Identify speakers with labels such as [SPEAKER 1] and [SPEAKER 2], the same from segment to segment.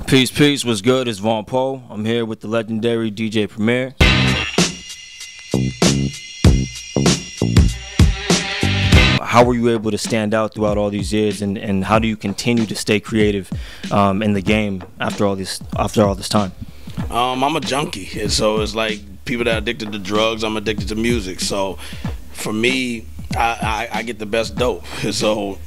[SPEAKER 1] Peace, peace. What's good? It's Vaughn Poe. I'm here with the legendary DJ Premier. How were you able to stand out throughout all these years, and how do you continue to stay creative in the game after all this time?
[SPEAKER 2] I'm a junkie, and so it's like people that are addicted to drugs, I'm addicted to music. So for me, I get the best dope. So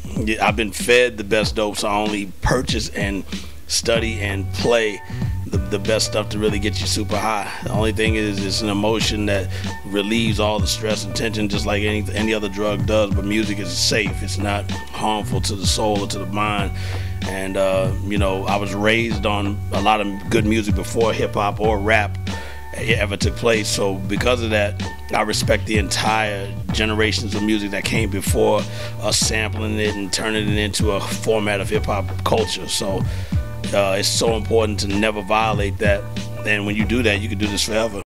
[SPEAKER 2] I've been fed the best dope, so I only purchase and study and play the best stuff to really get you super high. The only thing is it's an emotion that relieves all the stress and tension just like any other drug does, but music is safe. It's not harmful to the soul or to the mind. And you know, I was raised on a lot of good music before hip-hop or rap ever took place, so because of that I respect the entire generations of music that came before us sampling it and turning it into a format of hip-hop culture. So it's so important to never violate that, and when you do that you can do this forever.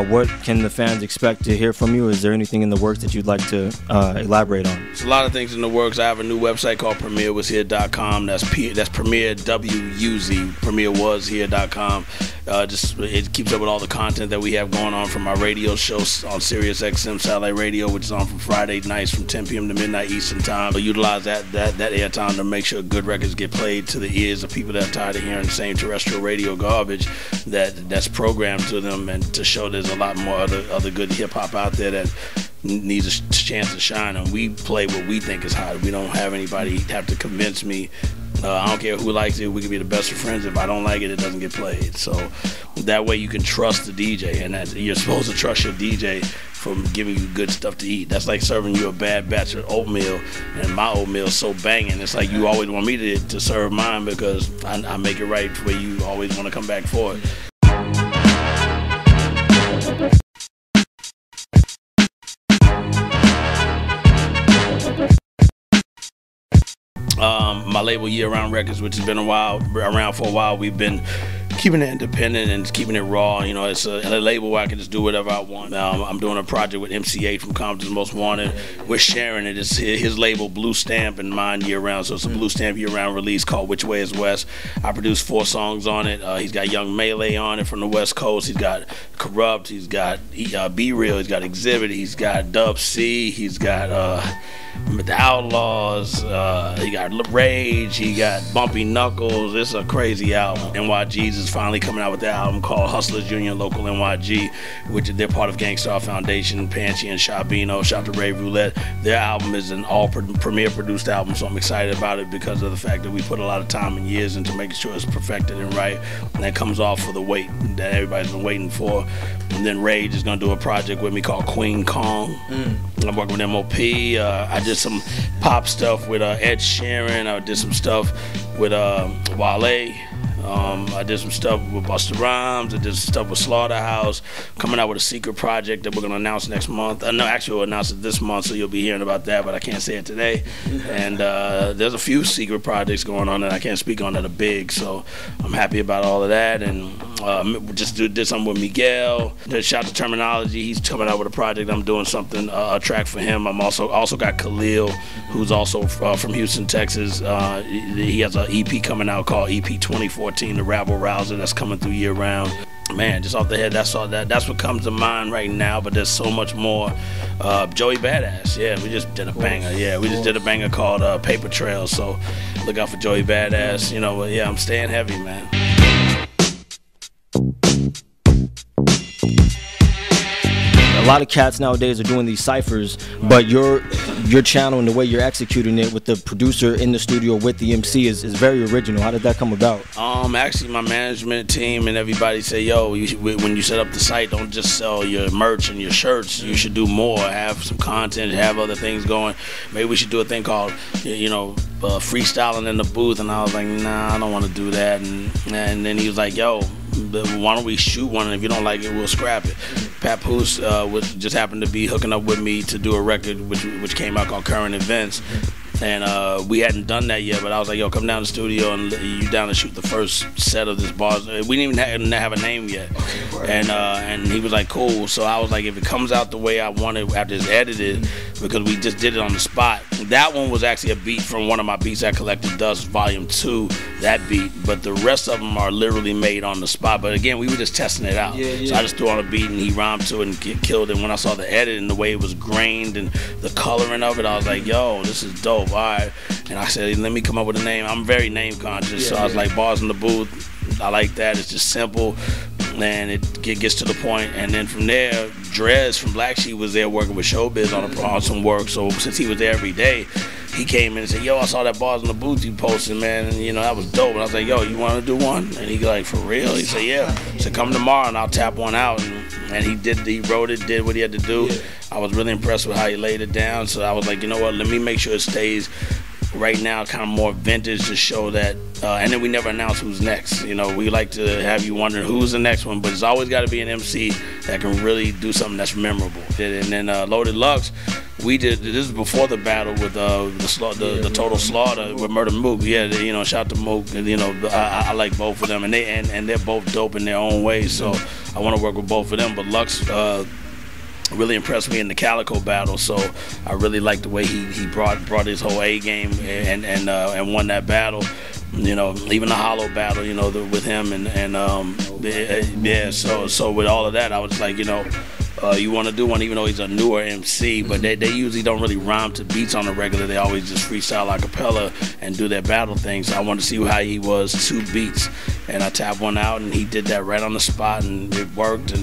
[SPEAKER 1] What can the fans expect to hear from you? Is there anything in the works that you'd like to elaborate on?
[SPEAKER 2] There's a lot of things in the works. I have a new website called PremierWasHere.com. That's Premier WUZ, PremierWasHere.com. It keeps up with all the content that we have going on from our radio shows on Sirius XM Satellite Radio, which is on from Friday nights from 10 p.m. to midnight Eastern Time. So utilize that airtime to make sure good records get played to the ears of people that are tired of hearing the same terrestrial radio garbage that's programmed to them, and to show there's a lot more other good hip-hop out there that needs a chance to shine, and we play what we think is hot. We don't have anybody have to convince me. I don't care who likes it. We can be the best of friends. If I don't like it, it doesn't get played. So that way you can trust the DJ, and that you're supposed to trust your DJ from giving you good stuff to eat. That's like serving you a bad batch of oatmeal, and my oatmeal is so banging. It's like you always want me to serve mine because I make it right where you always want to come back for it. My label Year Round Records, which has been around for a while, we've been keeping it independent and keeping it raw. You know, it's a label where I can just do whatever I want. I'm doing a project with MC8 from Compton's Most Wanted. We're sharing it. It's his label Blue Stamp and mine Year Round. So it's a Blue Stamp Year Round release called Which Way Is West. I produced 4 songs on it. He's got Young Melee on it from the West Coast. He's got Corrupt. He's got Be Real. He's got Exhibit. He's got Dub C. He's got the Outlaws. He got Rage. He got Bumpy Knuckles. It's a crazy album. NYG's is finally coming out with that album called Hustlers Union Local NYG, which they're part of Gangstar Foundation, Panchi and Shabino. Shout to Rave Roulette. Their album is an all Premier produced album, so I'm excited about it because of the fact that we put a lot of time and years into making sure it's perfected and right, and that comes off for the wait that everybody's been waiting for. And then Rage is gonna do a project with me called Queen Kong. I'm working with M.O.P. I did some pop stuff with Ed Sheeran. I did some stuff with Wale. I did some stuff with Busta Rhymes. I did some stuff with Slaughterhouse. Coming out with a secret project that we're going to announce next month. No, actually we'll announce it this month, so you'll be hearing about that, but I can't say it today. And there's a few secret projects going on that I can't speak on that are big, so I'm happy about all of that. And just did something with Miguel. Shout to Terminology. He's coming out with a project. I'm doing something, a track for him. I'm also got Khalil, who's also from Houston, Texas. He has an EP coming out called EP 2014. The Rabble Rouser, that's coming through year round. Man, just off the head, that's what comes to mind right now, but there's so much more. Joey Badass, yeah, we just did a banger. Yeah, we just did a banger called Paper Trail, so look out for Joey Badass. You know, yeah, I'm staying heavy, man.
[SPEAKER 1] A lot of cats nowadays are doing these ciphers, but your channel and the way you're executing it with the producer in the studio with the MC is very original. How did that come about?
[SPEAKER 2] Actually, my management team and everybody say, yo, when you set up the site, don't just sell your merch and your shirts. You should do more, have some content, have other things going. Maybe we should do a thing called, you know, freestyling in the booth. And I was like, nah, I don't want to do that. And then he was like, yo, why don't we shoot one, and if you don't like it, we'll scrap it. Papoose just happened to be hooking up with me to do a record which came out called Current Events, and we hadn't done that yet. But I was like, yo, come down to the studio and you down to shoot the first set of this bars. We didn't even have a name yet, and he was like, cool. So I was like, if it comes out the way I wanted after it's edited, because we just did it on the spot. That one was actually a beat from one of my beats I collected, Dust Volume 2, that beat. But the rest of them are literally made on the spot. But again, we were just testing it out. So I just threw on a beat and he rhymed to it and killed it. When I saw the edit and the way it was grained and the coloring of it, I was like, yo, this is dope, all right. And I said, let me come up with a name. I'm very name conscious, so I was like, Bars in the Booth, I like that. It's just simple and it gets to the point. And then from there, Drez from Black Sheep was there working with Showbiz on some work. So since he was there every day, he came in and said, yo, I saw that Bars in the Booth you posted, man, and you know, that was dope. And I was like, yo, you want to do one? And he like, for real? He said, yeah. He said, come tomorrow and I'll tap one out. And he wrote it, did what he had to do. I was really impressed with how he laid it down. So I was like, you know what, let me make sure it stays right now kind of more vintage to show that, and then we never announce who's next. You know, we like to have you wondering who's the next one, but it's always got to be an MC that can really do something that's memorable. And then Loaded Lux, we did, this is before the battle with the Total Slaughter with Murder Mook. Yeah, you know, shout to Mook, and you know, I like both of them, and they're both dope in their own ways. So I want to work with both of them. But Lux really impressed me in the Calico battle, so I really liked the way he brought his whole A game and won that battle. You know, even the Hollow battle, you know, with him and yeah. So with all of that, I was like, you know, you want to do one, even though he's a newer MC, but they usually don't really rhyme to beats on the regular. They always just freestyle a cappella and do their battle thing. So I wanted to see how he was 2 beats, and I tapped one out, and he did that right on the spot, and it worked.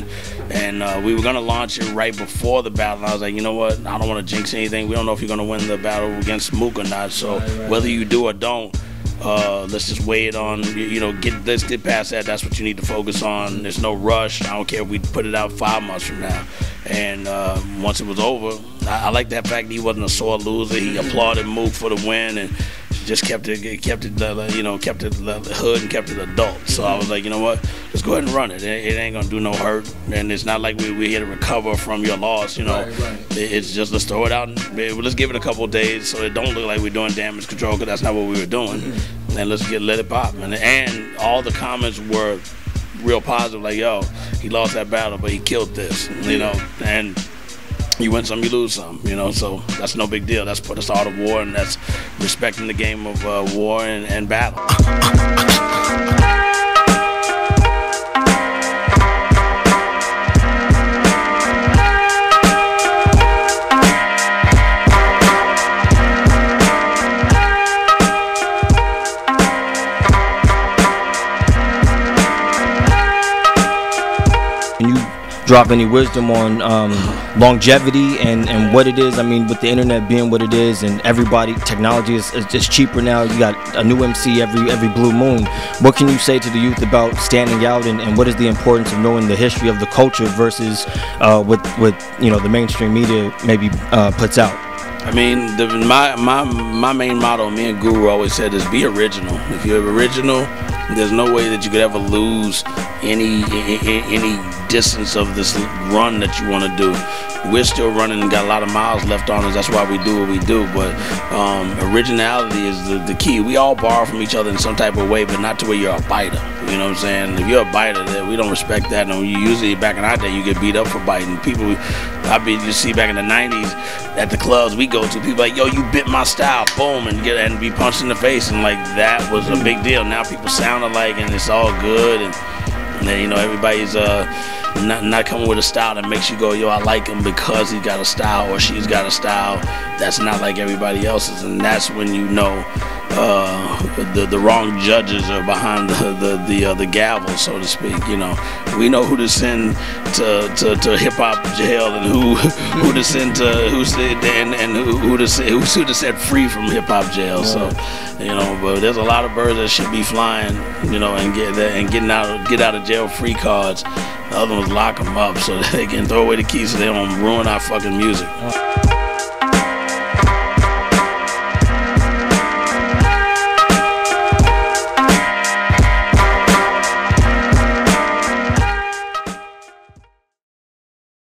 [SPEAKER 2] And we were gonna launch it right before the battle. And I was like, you know what? I don't want to jinx anything. We don't know if you're gonna win the battle against Mook or not. So whether you do or don't, let's just weigh it on, you know, let's get past that. That's what you need to focus on. There's no rush. I don't care if we put it out 5 months from now. And once it was over, I like that fact that he wasn't a sore loser. He applauded Mook for the win and just kept it you know, kept it the hood and kept it adult. So I was like, you know what, let's go ahead and run it. It ain't gonna do no hurt, and it's not like we're here to recover from your loss, you know. It's just, let's throw it out and let's give it a couple of days so it don't look like we're doing damage control, because that's not what we were doing. And let's let it pop. And all the comments were real positive, like, yo, he lost that battle, but he killed this, you know. And you win some, you lose some, you know, so that's no big deal. That's the art of war, and that's respecting the game of war and battle.
[SPEAKER 1] Drop any wisdom on longevity and what it is. I mean, with the internet being what it is, and everybody, technology is just cheaper now. You got a new MC every blue moon. What can you say to the youth about standing out, and what is the importance of knowing the history of the culture versus what you know, the mainstream media maybe puts out?
[SPEAKER 2] I mean, my main motto, me and Guru always said, is be original. If you're original, there's no way that you could ever lose any distance of this run that you want to do. We're still running and got a lot of miles left on us. That's why we do what we do. But originality is the key. We all borrow from each other in some type of way, but not to where you're a biter. You know what I'm saying? If you're a biter, we don't respect that. And usually back in our day, you get beat up for biting. People, you see back in the 90s at the clubs we go to, people like, yo, you bit my style, boom, and be punched in the face, and like that was a big deal. Now people sound alike, and it's all good, and then, you know, everybody's not coming with a style that makes you go, yo, I like him because he's got a style or she's got a style that's not like everybody else's. And that's when you know the wrong judges are behind the gavel, so to speak. You know, we know who to send to hip hop jail, and who to send to who to set free from hip hop jail. So, you know, but there's a lot of birds that should be flying, you know, and get out of jail free cards. The other ones lock them up so they can throw away the keys so they don't ruin our fucking music.